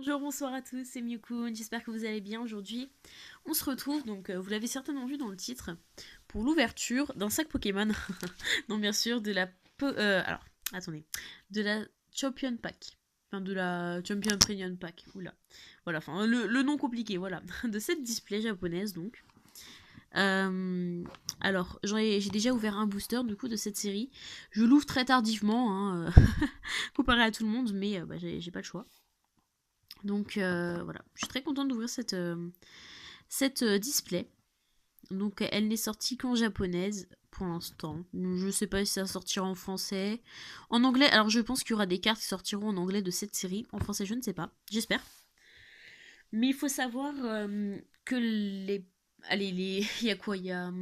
Bonjour, bonsoir à tous, c'est Miyukun, j'espère que vous allez bien aujourd'hui. On se retrouve, donc vous l'avez certainement vu dans le titre, pour l'ouverture d'un sac Pokémon. Non, bien sûr, de la... alors, attendez. De la Champion Pack. Enfin, de la Champion Premium Pack. Oula. Voilà, enfin, le nom compliqué, voilà. De cette display japonaise, donc. Alors, j'ai déjà ouvert un booster, du coup, de cette série. Je l'ouvre très tardivement, hein, comparé à tout le monde, mais bah, j'ai pas le choix. Donc voilà, je suis très contente d'ouvrir cette display. Donc elle n'est sortie qu'en japonaise pour l'instant. Je sais pas si ça sortira en français. En anglais, alors je pense qu'il y aura des cartes qui sortiront en anglais de cette série. En français, je ne sais pas. J'espère. Mais il faut savoir que les... Allez, il y a quoi? Il y a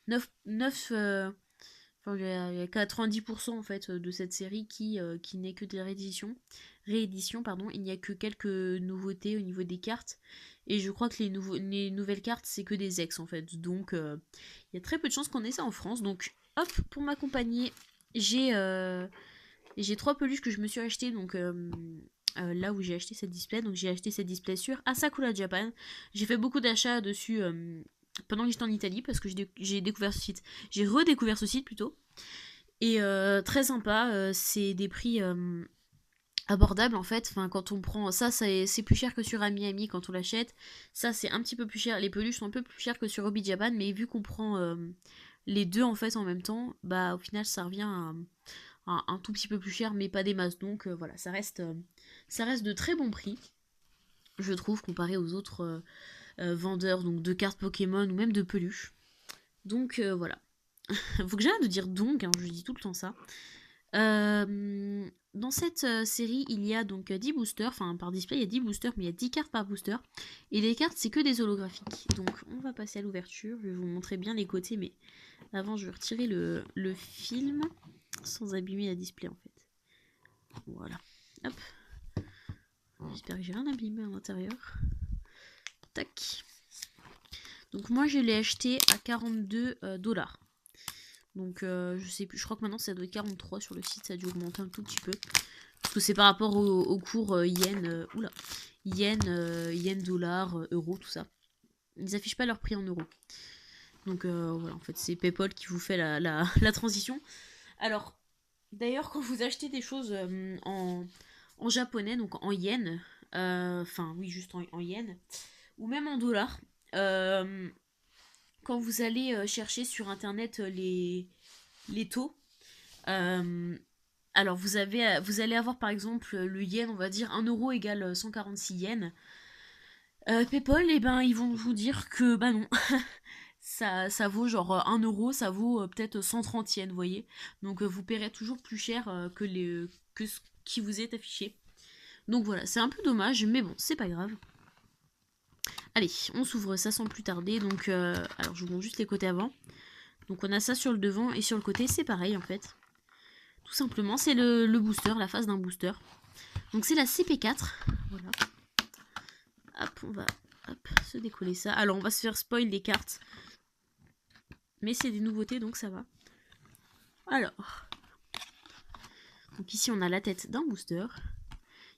9 enfin, il y a 90% en fait de cette série qui n'est que des rééditions, pardon. Il n'y a que quelques nouveautés au niveau des cartes. Et je crois que les nouvelles cartes, c'est que des ex en fait. Donc il y a très peu de chances qu'on ait ça en France. Donc hop, pour m'accompagner, j'ai 3 peluches que je me suis achetées. Donc là où j'ai acheté cette display. Donc j'ai acheté cette display sur Asakura Japan. J'ai fait beaucoup d'achats dessus pendant que j'étais en Italie parce que j'ai découvert ce site. J'ai redécouvert ce site plutôt. Et très sympa, c'est des prix abordables en fait. Enfin, quand on prend ça, c'est plus cher que sur Ami quand on l'achète. Ça, c'est un petit peu plus cher. Les peluches sont un peu plus chères que sur Hobby Japan, mais vu qu'on prend les deux en fait en même temps, bah au final ça revient à un tout petit peu plus cher, mais pas des masses. Donc voilà, ça reste de très bons prix, je trouve, comparé aux autres vendeurs donc de cartes Pokémon ou même de peluches. Donc voilà. Faut que j'arrête de dire donc, hein, je dis tout le temps ça. Dans cette série, il y a donc 10 boosters, enfin par display il y a 10 boosters, mais il y a 10 cartes par booster. Et les cartes, c'est que des holographiques. Donc on va passer à l'ouverture, je vais vous montrer bien les côtés, mais avant je vais retirer le film sans abîmer la display en fait. Voilà. Hop. J'espère que j'ai rien abîmé à l'intérieur. Tac. Donc moi je l'ai acheté à 42 $. Donc je sais plus, je crois que maintenant ça doit être 43 sur le site, ça a dû augmenter un tout petit peu. Parce que c'est par rapport au cours yen, yen, dollar, euro, tout ça. Ils affichent pas leur prix en euros. Donc voilà, en fait c'est PayPal qui vous fait la transition. Alors, d'ailleurs quand vous achetez des choses en japonais, donc en yen, enfin oui juste en yen, ou même en dollars, quand vous allez chercher sur internet les taux, alors vous allez avoir par exemple le yen, on va dire 1 € égale 146 yens. PayPal, eh ben ils vont vous dire que bah non, ça vaut genre 1 €, ça vaut peut-être 130 yens, vous voyez. Donc vous paierez toujours plus cher que ce qui vous est affiché. Donc voilà, c'est un peu dommage, mais bon, c'est pas grave. Allez, on s'ouvre ça sans plus tarder. Donc, alors je vous montre juste les côtés avant. Donc on a ça sur le devant et sur le côté, c'est pareil en fait. Tout simplement, c'est le booster, la phase d'un booster. Donc c'est la CP4. Voilà. Hop, on va se décoller ça. Alors on va se faire spoil les cartes. Mais c'est des nouveautés, donc ça va. Alors. Donc ici on a la tête d'un booster.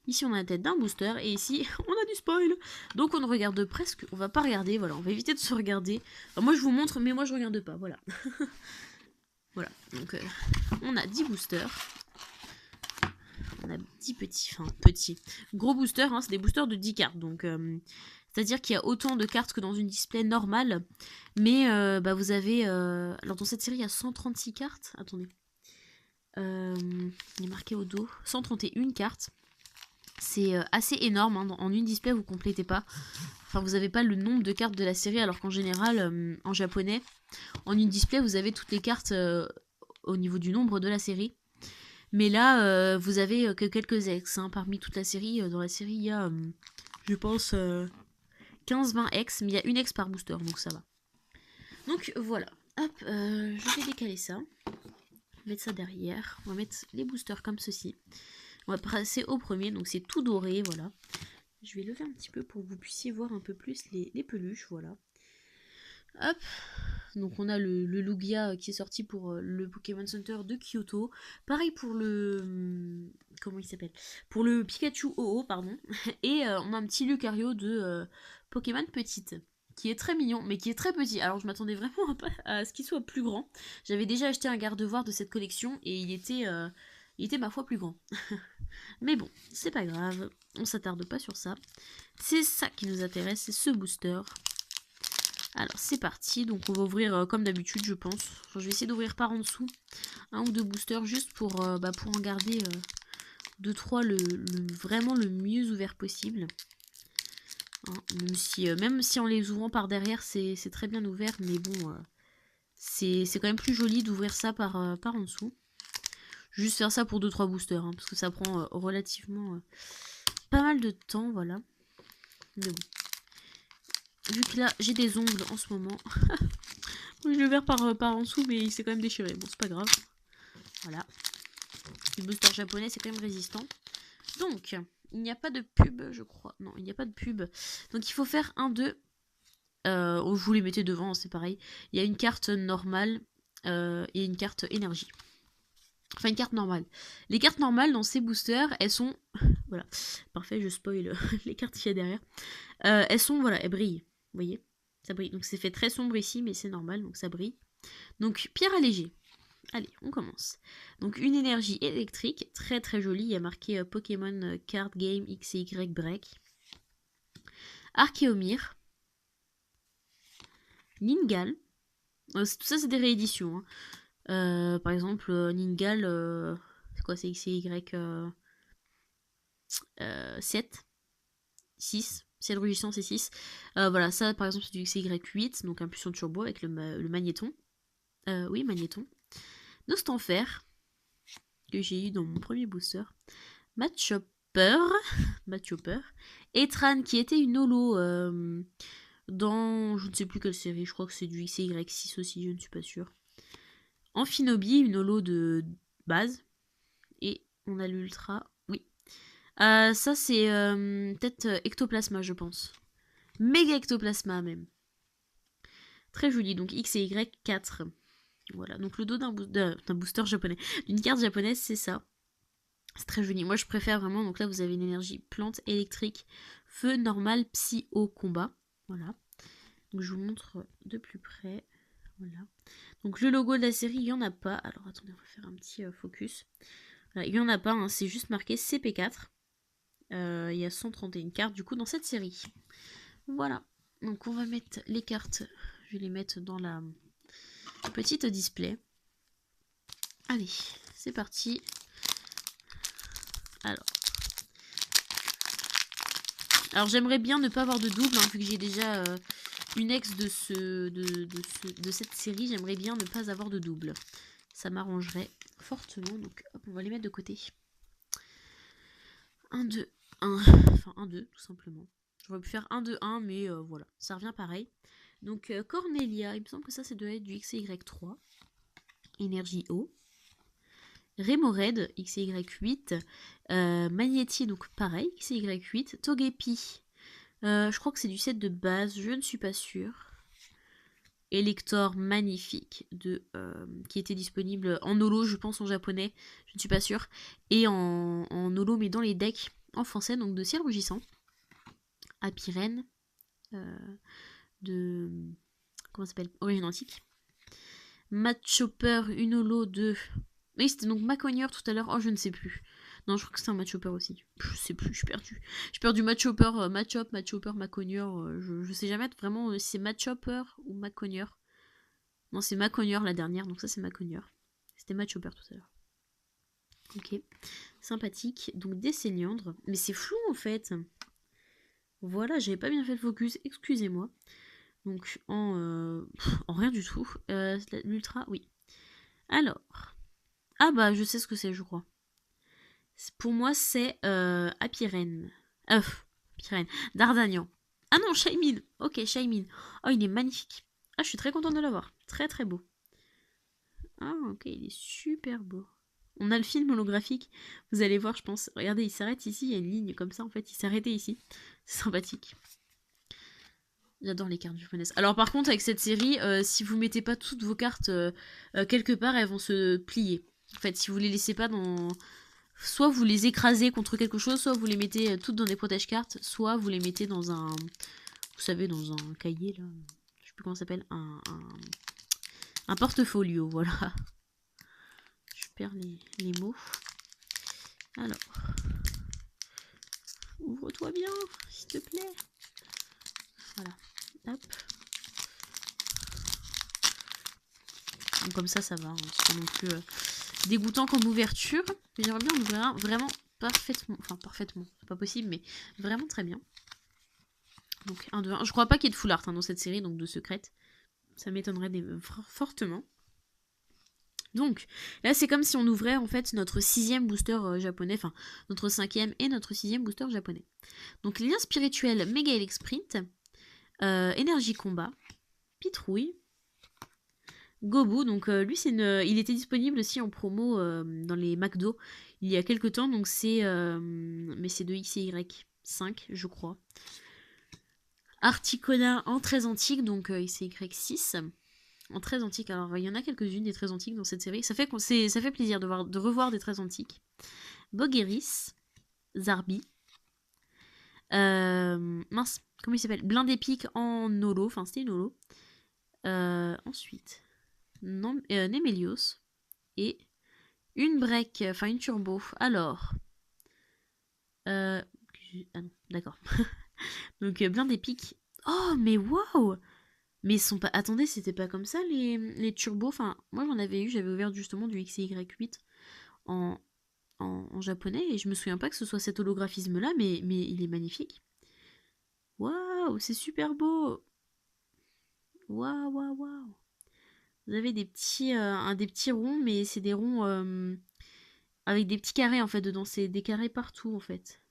Ici on a la tête d'un booster. Et ici on a du spoil. Donc on ne regarde presque. On va pas regarder. Voilà, on va éviter de se regarder. Alors, moi je vous montre, mais moi je regarde pas. Voilà. Voilà. Donc on a 10 boosters. On a 10 petits, enfin petits, gros boosters, hein, c'est des boosters de 10 cartes, donc c'est-à-dire qu'il y a autant de cartes que dans une display normale, mais bah, vous avez, alors dans cette série il y a 136 cartes, attendez, il est marqué au dos, 131 cartes, c'est assez énorme, hein. En une display vous complétez pas, enfin vous n'avez pas le nombre de cartes de la série, alors qu'en général, en japonais, en une display vous avez toutes les cartes au niveau du nombre de la série. Mais là, vous avez que quelques ex, hein, parmi toute la série. Dans la série, il y a, je pense, 15-20 ex, mais il y a une ex par booster, donc ça va. Donc voilà. Hop, je vais décaler ça. On va mettre ça derrière. On va mettre les boosters comme ceci. On va passer au premier, donc c'est tout doré, voilà. Je vais lever un petit peu pour que vous puissiez voir un peu plus les peluches, voilà. Hop. Donc on a le Lugia qui est sorti pour le Pokémon Center de Kyoto. Pareil pour le... comment il s'appelle? Pour le Pikachu OO, pardon. Et on a un petit Lucario de Pokémon Petite, qui est très mignon, mais qui est très petit. Alors je m'attendais vraiment à ce qu'il soit plus grand. J'avais déjà acheté un garde-voir de cette collection et il était ma foi plus grand. Mais bon, c'est pas grave, on s'attarde pas sur ça. C'est ça qui nous intéresse, c'est ce booster. Alors c'est parti, donc on va ouvrir comme d'habitude je pense. Enfin, je vais essayer d'ouvrir par en dessous un ou deux boosters juste pour en garder 2-3 vraiment le mieux ouvert possible. Hein, même si en les ouvrant par derrière c'est très bien ouvert, mais bon, c'est quand même plus joli d'ouvrir ça par en dessous. Juste faire ça pour 2-3 boosters, hein, parce que ça prend relativement pas mal de temps, voilà. Mais bon. Vu que là, j'ai des ongles en ce moment. Je l'ai ouvert par en dessous, mais il s'est quand même déchiré. Bon, c'est pas grave. Voilà. Le booster japonais, c'est quand même résistant. Donc, il n'y a pas de pub, je crois. Non, il n'y a pas de pub. Donc, il faut faire un 2. Vous les mettez devant, c'est pareil. Il y a une carte normale et une carte énergie. Enfin, une carte normale. Les cartes normales dans ces boosters, elles sont... voilà. Parfait, je spoil les cartes qu'il y a derrière. Elles sont, voilà, elles brillent. Vous voyez? Ça brille. Donc c'est fait très sombre ici, mais c'est normal, donc ça brille. Donc pierre allégée. Allez, on commence. Donc une énergie électrique, très très jolie. Il y a marqué Pokémon Card Game X et Y Break. Archéomir. Ningal. Tout ça c'est des rééditions. Hein. Par exemple, Ningal, c'est quoi? C'est X et Y 7. 6. Si elle rugissant, c'est 6. Voilà, ça par exemple c'est du XY8, donc impulsion turbo avec le magnéton. Oui, magnéton. Nostanfer, que j'ai eu dans mon premier booster. Machopper. Et Tran, qui était une holo dans je ne sais plus quelle série, je crois que c'est du XY6 aussi, je ne suis pas sûre. Amphinobi, une holo de base. Et on a l'ultra. Oui. Ça c'est peut-être Ectoplasma, je pense. Méga Ectoplasma même. Très joli, donc X et Y4. Voilà, donc le dos d'un booster japonais, d'une carte japonaise, c'est ça. C'est très joli. Moi, je préfère vraiment. Donc là, vous avez une énergie plante, électrique, feu, normal, psy, eau, combat. Voilà. Donc je vous montre de plus près. Voilà. Donc le logo de la série, il n'y en a pas. Alors attendez, on va faire un petit focus. Voilà, il n'y en a pas, hein, c'est juste marqué CP4. Il y a 131 cartes du coup dans cette série. Voilà. Donc on va mettre les cartes. Je vais les mettre dans la petite display. Allez, c'est parti. Alors j'aimerais bien ne pas avoir de double, hein, vu que j'ai déjà une ex de cette série. J'aimerais bien ne pas avoir de double. Ça m'arrangerait fortement. Donc hop, on va les mettre de côté. 1, 2, 1. Enfin 1, 2, tout simplement. J'aurais pu faire 1, 2, 1, mais voilà, ça revient pareil. Donc Cornelia, il me semble que ça doit être du XY3. Énergie eau. Remoraid, XY8. Magnéti, donc pareil, XY8. Togepi, je crois que c'est du set de base, je ne suis pas sûre. Elector, magnifique, qui était disponible en holo, je pense en japonais, je ne suis pas sûre. Et en holo, mais dans les decks en français, donc de ciel rougissant. Apirène, de... comment ça s'appelle? Origine antique. Machopper, une holo de... Oui, c'était donc Maconieur tout à l'heure. Oh, je ne sais plus. Non, je crois que c'est un Machopper aussi. Je sais plus, je suis perdue. J'ai perdu Machopper, Machopper, Maconieur. Je sais jamais vraiment si c'est Machopper ou Maconieur. Non, c'est Maconieur la dernière, donc ça c'est Maconieur. C'était Machopper tout à l'heure. Ok, sympathique. Donc des Céliandres. Mais c'est flou en fait. Voilà, j'avais pas bien fait le focus, excusez-moi. Donc en rien du tout. L'ultra, oui. Alors... Ah bah je sais ce que c'est, je crois. Pour moi c'est Apirène. Apirène. Dardagnan. Ah non, Shaymin. Ok, Shaymin. Oh, il est magnifique. Ah, je suis très contente de l'avoir. Très très beau. Ah ok, il est super beau. On a le film holographique. Vous allez voir, je pense. Regardez, il s'arrête ici. Il y a une ligne comme ça en fait. Il s'est arrêté ici. C'est sympathique. J'adore les cartes japonaises. Alors par contre, avec cette série, si vous mettez pas toutes vos cartes quelque part, elles vont se plier. En fait, si vous les laissez pas dans... Soit vous les écrasez contre quelque chose, soit vous les mettez toutes dans des protège-cartes, soit vous les mettez dans un... Vous savez, dans un cahier, là. Je sais plus comment ça s'appelle. Un portfolio, voilà. Je perds les mots. Alors. Ouvre-toi bien, s'il te plaît. Voilà. Hop. Donc comme ça va. Hein. C'est pas non plus dégoûtant comme ouverture. Mais j'aimerais bien ouvrir un vraiment parfaitement. Enfin, parfaitement. C'est pas possible, mais vraiment très bien. Donc 1, 2, 1. Je crois pas qu'il y ait de full art dans cette série, donc de secrète. Ça m'étonnerait fortement. Donc, là c'est comme si on ouvrait en fait notre 6e booster japonais, enfin notre 5e et notre 6e booster japonais. Donc lien spirituel Mega Elec Sprint, énergie combat, Pitrouille, Gobu, donc lui il était disponible aussi en promo dans les McDo il y a quelques temps, donc c'est mais c'est de XY5 je crois. Articona en très antique, donc XY6. En très antique, alors il y en a quelques-unes des très antiques dans cette série. Ça fait plaisir de revoir des très antiques. Bogueris, Zarbi, mince, comment il s'appelle? Blind Epic en holo, enfin c'était une holo. Ensuite, Nemelios et une break, enfin une turbo. Alors, ah non, d'accord. Donc Blind Epic. Oh mais waouh! Mais ils sont pas. Attendez, c'était pas comme ça les turbos. Enfin, moi j'en avais eu, j'avais ouvert justement du XY8 en japonais et je me souviens pas que ce soit cet holographisme là, mais il est magnifique. Waouh, c'est super beau! Waouh, waouh, waouh! Vous avez des petits ronds, mais c'est des ronds avec des petits carrés en fait dedans. C'est des carrés partout en fait.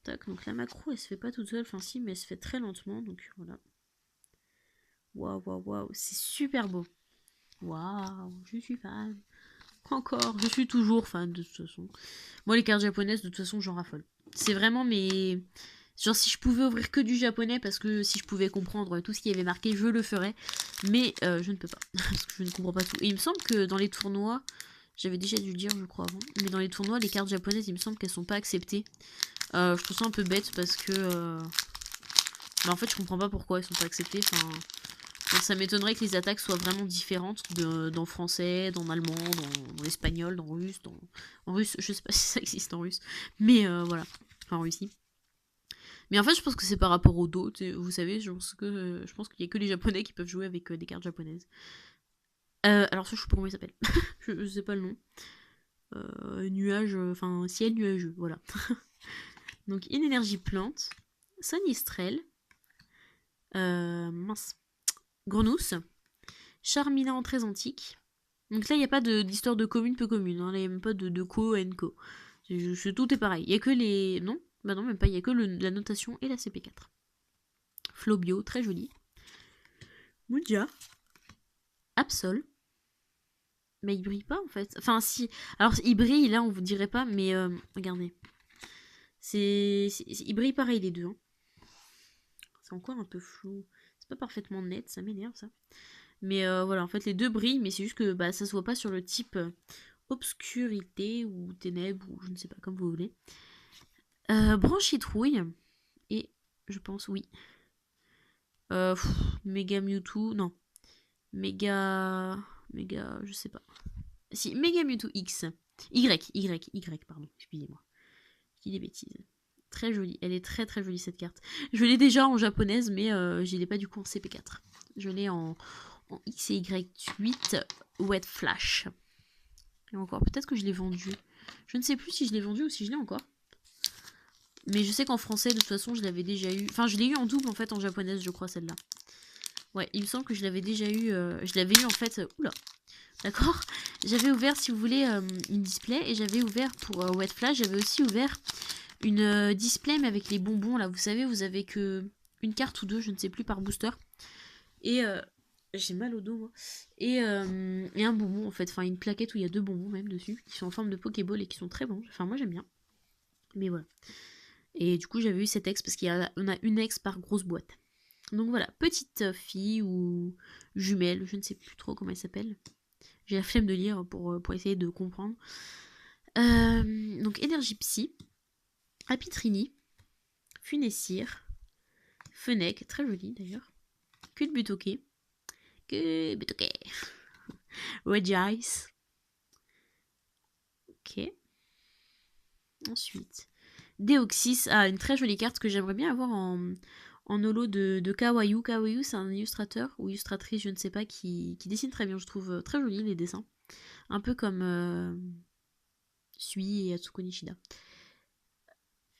Tac, donc la macro elle se fait pas toute seule, enfin si, mais elle se fait très lentement, donc voilà. Waouh, waouh, waouh, c'est super beau. Waouh, je suis fan. Encore, je suis toujours fan de toute façon. Moi, les cartes japonaises, de toute façon, j'en raffole. C'est vraiment mes. Genre, si je pouvais ouvrir que du japonais, parce que si je pouvais comprendre tout ce qui avait marqué, je le ferais. Mais je ne peux pas, parce que je ne comprends pas tout. Et il me semble que dans les tournois, j'avais déjà dû le dire, je crois, avant, mais dans les tournois, les cartes japonaises, il me semble qu'elles sont pas acceptées. Je trouve ça un peu bête parce que. Bah, en fait, je comprends pas pourquoi elles sont pas acceptées. Enfin. Donc ça m'étonnerait que les attaques soient vraiment différentes dans français, dans allemand, dans espagnol, dans russe, en russe, je sais pas si ça existe en russe, mais voilà, enfin en Russie. Mais en fait, je pense que c'est par rapport au dos, vous savez, je pense qu'il y a que les japonais qui peuvent jouer avec des cartes japonaises. Alors ça, je sais pas comment il s'appelle, je sais pas le nom. Nuage, enfin ciel nuageux, voilà. Donc une énergie plante, Sonistrel, mince. Grenousse, Charmina en très antique. Donc là, il n'y a pas d'histoire de commune peu commune. Hein. Là, il n'y a même pas de co and co. Tout est pareil. Il n'y a que les. Non, bah non, même pas. Il n'y a que la notation et la CP4. Flobio, très joli. Muja. Absol. Mais il brille pas en fait. Enfin, si. Alors, il brille là, on vous dirait pas, mais regardez. Il brille pareil les deux. Hein. C'est encore un peu flou. C'est pas parfaitement net, ça m'énerve ça. Mais voilà, en fait, les deux brillent, mais c'est juste que bah, ça se voit pas sur le type obscurité ou ténèbres, ou je ne sais pas, comme vous voulez. Branchitrouille, et je pense, oui. Méga Mewtwo, non. Méga, je sais pas. Si, Méga Mewtwo X. Y, pardon, excusez-moi. Je dis des bêtises. Très jolie, elle est très très jolie cette carte. Je l'ai déjà en japonaise, mais je l'ai pas du coup en CP4. Je l'ai en X et Y8 Wet Flash. Et encore, peut-être que je l'ai vendu. Je ne sais plus si je l'ai vendu ou si je l'ai encore. Mais je sais qu'en français, de toute façon, je l'avais déjà eu. Enfin, je l'ai eu en double, en fait, en japonaise, je crois, celle-là. Ouais, il me semble que je l'avais déjà eu. Je l'avais eu, en fait... oula. D'accord. J'avais ouvert, si vous voulez, une display. Et j'avais ouvert, pour Wet Flash, j'avais aussi ouvert une display, mais avec les bonbons, là. Vous savez, vous avez que une carte ou deux, je ne sais plus, par booster. Et... j'ai mal au dos, moi. Et un bonbon, en fait. Enfin, une plaquette où il y a 2 bonbons, même, dessus. Qui sont en forme de Pokéball et qui sont très bons. Enfin, moi, j'aime bien. Mais voilà. Et du coup, j'avais eu cet ex parce qu'on a une ex par grosse boîte. Donc voilà, petite fille ou jumelle, je ne sais plus trop comment elle s'appelle. J'ai la flemme de lire pour essayer de comprendre. Donc énergie psy, Apitrini, Funessir, Fennec, très jolie d'ailleurs, Cuthbutoke, Regice. Ok. Ensuite, Deoxys, une très jolie carte que j'aimerais bien avoir en holo de Kawaii. Kawaii, c'est un illustrateur ou illustratrice, je ne sais pas, qui dessine très bien. Je trouve très joli les dessins. Un peu comme Sui et Atsuko Nishida.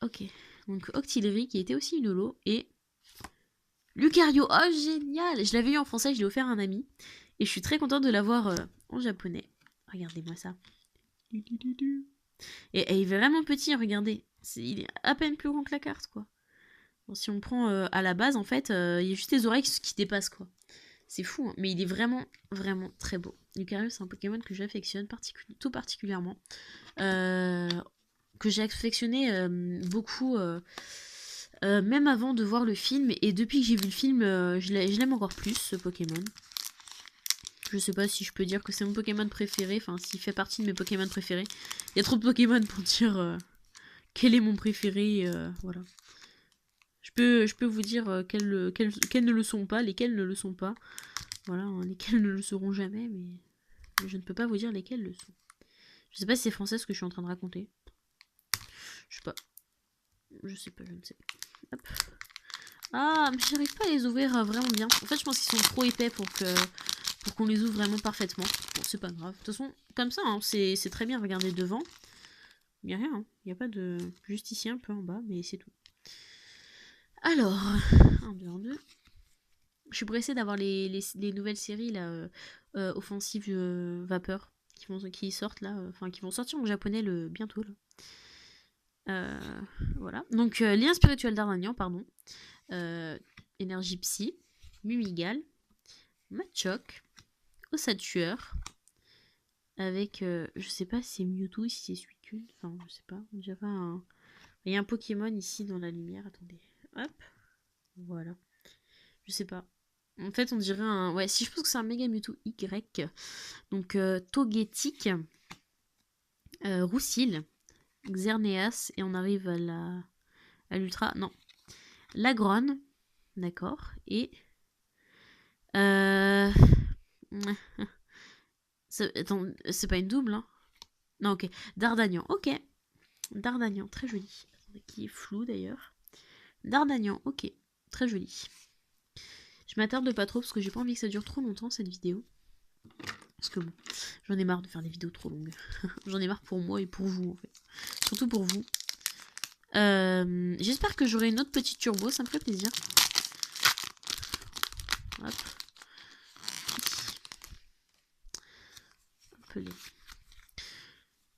Ok. Donc Octillery qui était aussi une holo. Et Lucario. Oh, génial! Je l'avais eu en français, je l'ai offert à un ami. Et je suis très contente de l'avoir en japonais. Regardez-moi ça. Et il est vraiment petit, regardez. Il est à peine plus grand que la carte, quoi. Bon, si on prend à la base, en fait, il y a juste les oreilles qui dépassent, quoi. C'est fou, hein, mais il est vraiment, vraiment très beau. Lucario, c'est un Pokémon que j'affectionne tout particulièrement. Que j'ai affectionné beaucoup, même avant de voir le film. Et depuis que j'ai vu le film, je l'aime encore plus, ce Pokémon. Je sais pas si je peux dire que c'est mon Pokémon préféré, enfin, s'il fait partie de mes Pokémon préférés. Il y a trop de Pokémon pour dire quel est mon préféré, voilà. Je peux vous dire quels ne le sont pas, lesquels ne le sont pas. Voilà, hein, lesquels ne le seront jamais, mais je ne peux pas vous dire lesquels le sont. Je sais pas si c'est français ce que je suis en train de raconter. Je sais pas. Je sais pas, je ne sais pas. Hop. Ah, mais j'arrive pas à les ouvrir vraiment bien. En fait, je pense qu'ils sont trop épais pour qu'on les ouvre vraiment parfaitement. Bon, c'est pas grave. De toute façon, comme ça, hein, c'est très bien. Regardez devant. Il n'y a rien. Hein. Il n'y a pas de... Juste ici, un peu en bas, mais c'est tout. Alors, 1, 2, 1, 2. Je suis pressée d'avoir les nouvelles séries là, offensive vapeur qui sortent là, enfin qui vont sortir en japonais bientôt là. Voilà. Donc lien spirituel d'Arnagnan, pardon. Énergie psy, Mimigal, Machoc, Ossatueur, avec je sais pas si c'est Mewtwo, si c'est Suicune, enfin je sais pas. Il y a un Pokémon ici dans la lumière. Attendez. Hop. Voilà. Je sais pas. En fait, on dirait un... Ouais, si je pense que c'est un Mega Mewtwo Y. Donc, Togetic, Roussil, Xerneas, et on arrive à l'Ultra... Non. Lagron, d'accord. Et... Attends, c'est pas une double, hein? Non, ok. Dardagnan, ok. Dardagnan, très joli. Qui est flou, d'ailleurs. Dardagnan, ok. Très joli. Je m'attarde pas trop parce que j'ai pas envie que ça dure trop longtemps cette vidéo. Parce que bon, j'en ai marre de faire des vidéos trop longues. J'en ai marre pour moi et pour vous en fait. Surtout pour vous. J'espère que j'aurai une autre petite turbo, ça me ferait plaisir. Hop. Appelé.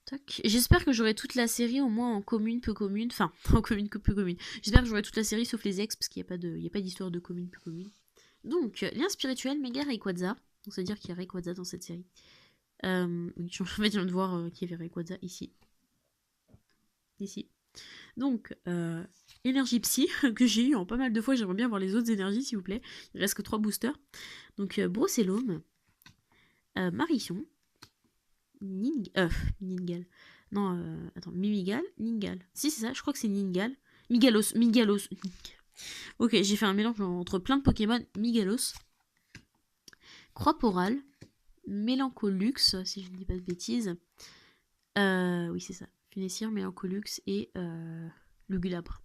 Tac. J'espère que j'aurai toute la série au moins en commune, peu commune. Enfin, en commune, peu commune. J'espère que j'aurai toute la série sauf les ex parce qu'il n'y a pas d'histoire de commune, peu commune. Donc, lien spirituel, méga Rayquaza. Donc, ça veut dire qu'il y a Rayquaza dans cette série. Oui, en fait, je viens de voir qu'il y avait Rayquaza ici. Ici. Donc, énergie psy, que j'ai eu en pas mal de fois. J'aimerais bien avoir les autres énergies, s'il vous plaît. Il reste que 3 boosters. Donc, Brocellum, Marichon, Ningal. Non, attends, Mimigal, Ningal. Si, c'est ça, je crois que c'est Ningal. Migalos. Ok, j'ai fait un mélange entre plein de Pokémon. Migalos. Croix-Poral, Mélancolux, si je ne dis pas de bêtises. Oui, c'est ça. Funessir, Mélancolux et Lugulabre.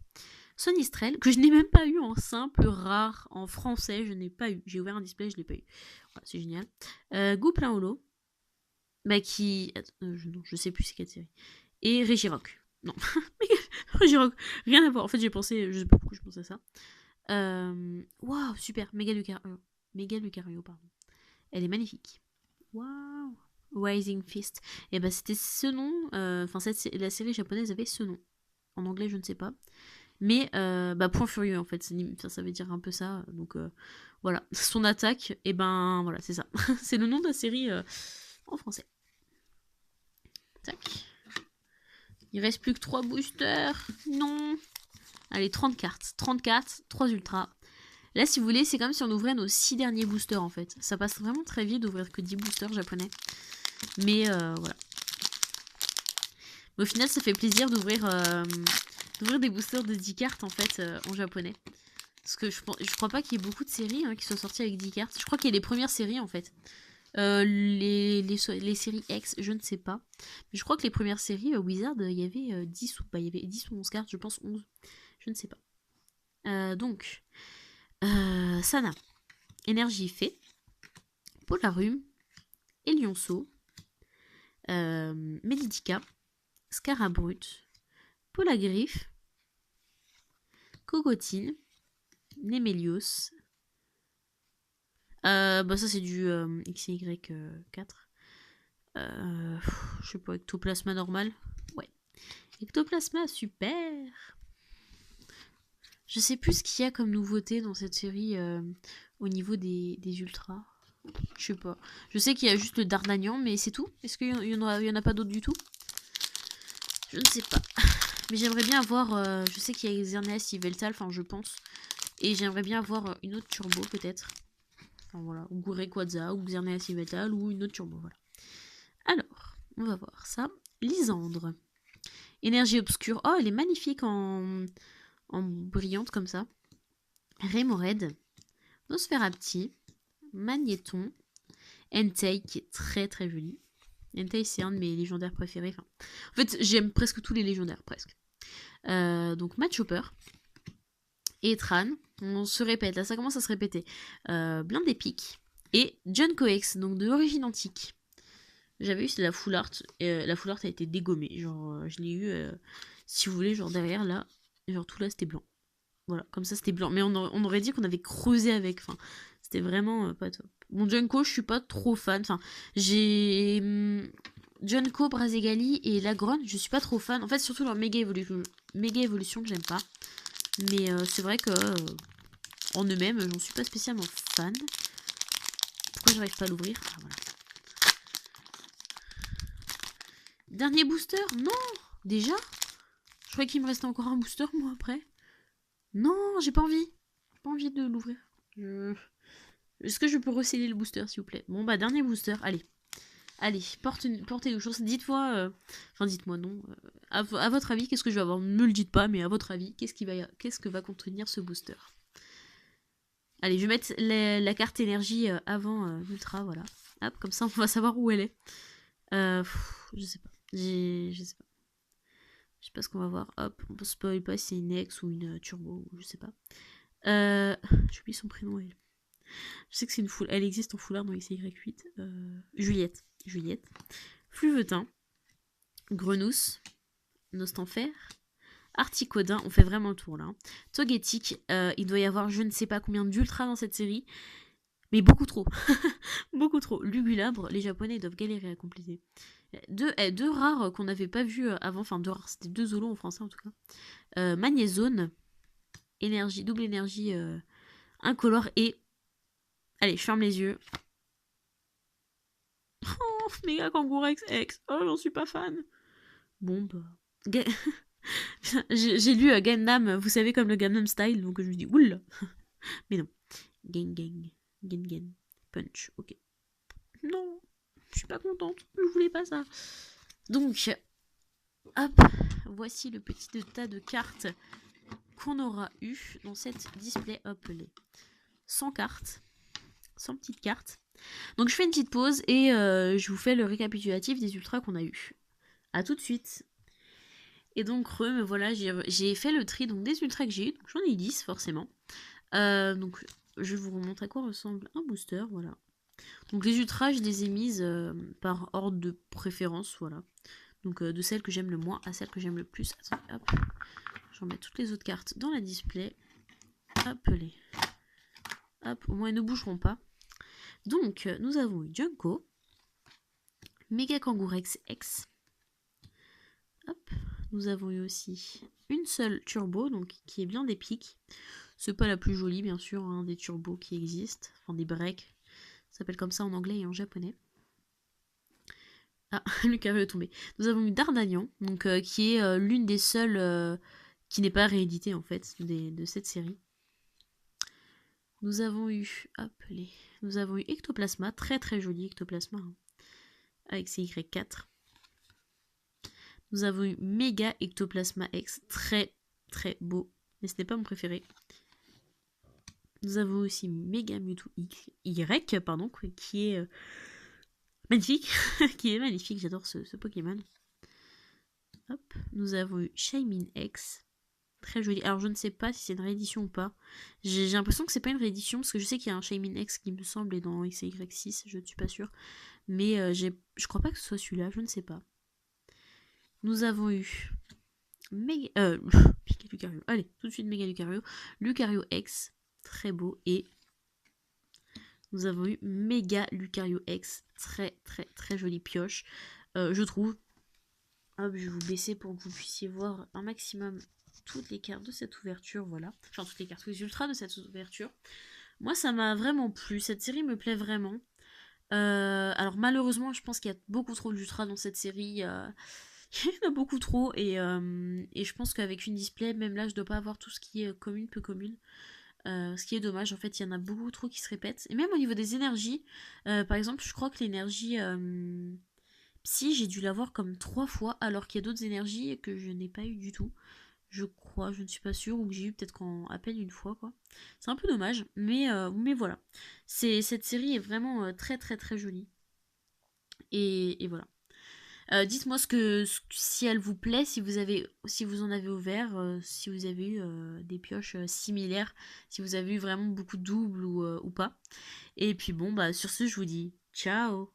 Sonistrel, que je n'ai même pas eu en simple, rare, en français, je n'ai pas eu. J'ai ouvert un display, je ne l'ai pas eu. Voilà, c'est génial. Gouplin Holo, bah qui... non, je sais plus c'est quelle série. Et Regirock. Non, Regirock, rien à voir. En fait, j'ai pensé, je sais pas pourquoi je pensais à ça. Waouh, super, Méga Lucario, pardon. Elle est magnifique. Waouh. Rising Fist. Et bah c'était ce nom, enfin la série japonaise avait ce nom. En anglais je ne sais pas. Mais Point Furieux en fait, ça veut dire un peu ça. Donc voilà, son attaque, et ben voilà, c'est ça. C'est le nom de la série en français. Tac. Il reste plus que 3 boosters. Non. Allez, 30 cartes. 30 cartes, 3 ultras. Là, si vous voulez, c'est comme si on ouvrait nos 6 derniers boosters, en fait. Ça passe vraiment très vite d'ouvrir que 10 boosters japonais. Mais voilà. Mais au final, ça fait plaisir d'ouvrir des boosters de 10 cartes, en fait, en japonais. Parce que je crois pas qu'il y ait beaucoup de séries qui soient sorties avec 10 cartes. Je crois qu'il y a les premières séries, en fait. Les séries X, je ne sais pas. Mais je crois que les premières séries Wizard, il y avait 10 ou, il y avait 10 ou 11 cartes, je pense 11. Je ne sais pas. Donc, Sana, Énergie Fée, Polarum, Elionceau, Meditica, Scarabrut, Polagriffe, Cogotine, Nemelios. Bah ça c'est du XY4. Je sais pas, Ectoplasma normal. Ouais. Ectoplasma, super. Je sais plus ce qu'il y a comme nouveauté dans cette série au niveau des ultras. Je sais pas. Je sais qu'il y a juste le Dardagnan, mais c'est tout. Est-ce qu'il y en a pas d'autres du tout? Je ne sais pas. Mais j'aimerais bien avoir... je sais qu'il y a Xerneas Yveltal, enfin je pense. Et j'aimerais bien avoir une autre turbo peut-être. Enfin voilà, ou Rayquaza, ou Xerneas Yveltal, ou une autre turbo, voilà. Alors, on va voir ça. Lysandre. Énergie obscure. Oh, elle est magnifique en brillante comme ça. Rémoraid. Nosferapti. Magnéton. Entei, qui est très très joli. Entei, c'est un de mes légendaires préférés. Enfin, en fait, j'aime presque tous les légendaires, presque. Donc, Machopper. Et Tran. On se répète, là ça commence à se répéter. Blindé Pique. Et John Coex, donc de l'origine antique. J'avais eu, c'est la full art. Et la full art a été dégommée. Genre, je l'ai eu, si vous voulez, genre derrière là. Genre tout là c'était blanc. Voilà, comme ça c'était blanc. Mais on aurait dit qu'on avait creusé avec. Enfin, c'était vraiment pas top. Bon, Junko, je suis pas trop fan. Enfin, j'ai. Junko, Brazegali et Lagron, je suis pas trop fan. En fait, surtout leur méga évolution que j'aime pas. Mais c'est vrai que en eux-mêmes, j'en suis pas spécialement fan. Pourquoi j'arrive pas à l'ouvrir? Ah, voilà. Dernier booster? Non! Déjà? Je croyais qu'il me restait encore un booster, moi, après. Non, j'ai pas envie. J'ai pas envie de l'ouvrir. Est-ce que je peux recéler le booster, s'il vous plaît? Bon, bah, dernier booster. Allez. Allez, portez-nous chance. Dites-moi... Enfin, dites-moi non. À votre avis, qu'est-ce que je vais avoir? Ne me le dites pas, mais à votre avis, qu'est-ce que va contenir ce booster? Allez, je vais mettre la carte énergie avant l'ultra, voilà. Hop, comme ça, on va savoir où elle est. Je sais pas. Je sais pas. Je sais pas ce qu'on va voir. Hop, on peut spoil pas si c'est une ex ou une turbo, je sais pas. J'oublie son prénom, elle. Je sais que c'est une full. Elle existe en foulard dans XY8. Juliette. Fluvetin. Grenousse. Nostanfer. Articodin. On fait vraiment le tour là. Togetic. Il doit y avoir je ne sais pas combien d'ultra dans cette série. Mais beaucoup trop. Beaucoup trop. Lugulabre. Les Japonais doivent galérer à compléter. Deux rares qu'on n'avait pas vu avant. Enfin, deux rares. C'était deux zolos en français en tout cas. Magnézone. Énergie. Double énergie incolore. Et... Allez, je ferme les yeux. Oh, méga Kangourex X. Oh, j'en suis pas fan. Bon, bah... J'ai lu Gundam, vous savez, comme le Gundam Style, donc je me dis, oula. Mais non. Gen. Punch, ok. Non, je suis pas contente. Je voulais pas ça. Donc, hop, voici le petit tas de cartes qu'on aura eu dans cette display. Hop, les 100 cartes. 100 petites cartes. Donc je fais une petite pause et je vous fais le récapitulatif des ultras qu'on a eu. A tout de suite. Et donc me voilà, j'ai fait le tri donc, des ultras que j'ai eu. Donc j'en ai 10 forcément. Donc je vous remontre à quoi ressemble un booster, voilà. Donc les ultras, je les ai mises par ordre de préférence, voilà. Donc de celles que j'aime le moins à celles que j'aime le plus. Attendez, hop. Je remets toutes les autres cartes dans la display. Hop, hop, au moins elles ne bougeront pas. Donc, nous avons eu Junko, Mega Kangourex X. Hop, nous avons eu aussi une seule turbo, donc qui est bien des pics. C'est pas la plus jolie, bien sûr, hein, des turbos qui existent, enfin des breaks. Ça s'appelle comme ça en anglais et en japonais. Ah, le carré est tombé. Nous avons eu Dardagnan, donc qui est l'une des seules qui n'est pas rééditée en fait de cette série. Nous avons eu, hop, nous avons eu Ectoplasma, très très joli Ectoplasma, hein, avec ses Y4. Nous avons eu Méga Ectoplasma X, très très beau, mais ce n'est pas mon préféré. Nous avons aussi Mega Mewtwo Y, pardon, qui est magnifique, qui est magnifique, j'adore ce Pokémon. Hop, nous avons eu Shaymin X, très joli. Alors je ne sais pas si c'est une réédition ou pas. J'ai l'impression que c'est pas une réédition parce que je sais qu'il y a un Shaymin X qui me semble est dans X et Y6, je ne suis pas sûre. Mais je crois pas que ce soit celui-là, je ne sais pas. Nous avons eu Méga Lucario. Allez, tout de suite Méga Lucario. Lucario X, très beau. Et nous avons eu Méga Lucario X, très très très jolie pioche, je trouve. Hop, je vais vous baisser pour que vous puissiez voir un maximum toutes les cartes de cette ouverture, voilà. Enfin, toutes les cartes, les ultras de cette ouverture. Moi, ça m'a vraiment plu. Cette série me plaît vraiment. Alors, malheureusement, je pense qu'il y a beaucoup trop d'ultras dans cette série. Il y en a beaucoup trop. Et je pense qu'avec une display, même là, je dois pas avoir tout ce qui est commune, peu commune. Ce qui est dommage, en fait, il y en a beaucoup trop qui se répètent. Et même au niveau des énergies, par exemple, je crois que l'énergie Psy, j'ai dû l'avoir comme 3 fois, alors qu'il y a d'autres énergies que je n'ai pas eu du tout. Je crois, je ne suis pas sûre, ou que j'ai eu peut-être qu'en à peine une fois, quoi. C'est un peu dommage, mais voilà. Cette série est vraiment très très très jolie. Et voilà. Dites-moi si elle vous plaît, si vous en avez ouvert, si vous avez eu des pioches similaires, si vous avez eu vraiment beaucoup de doubles ou pas. Et puis bon, bah sur ce, je vous dis ciao.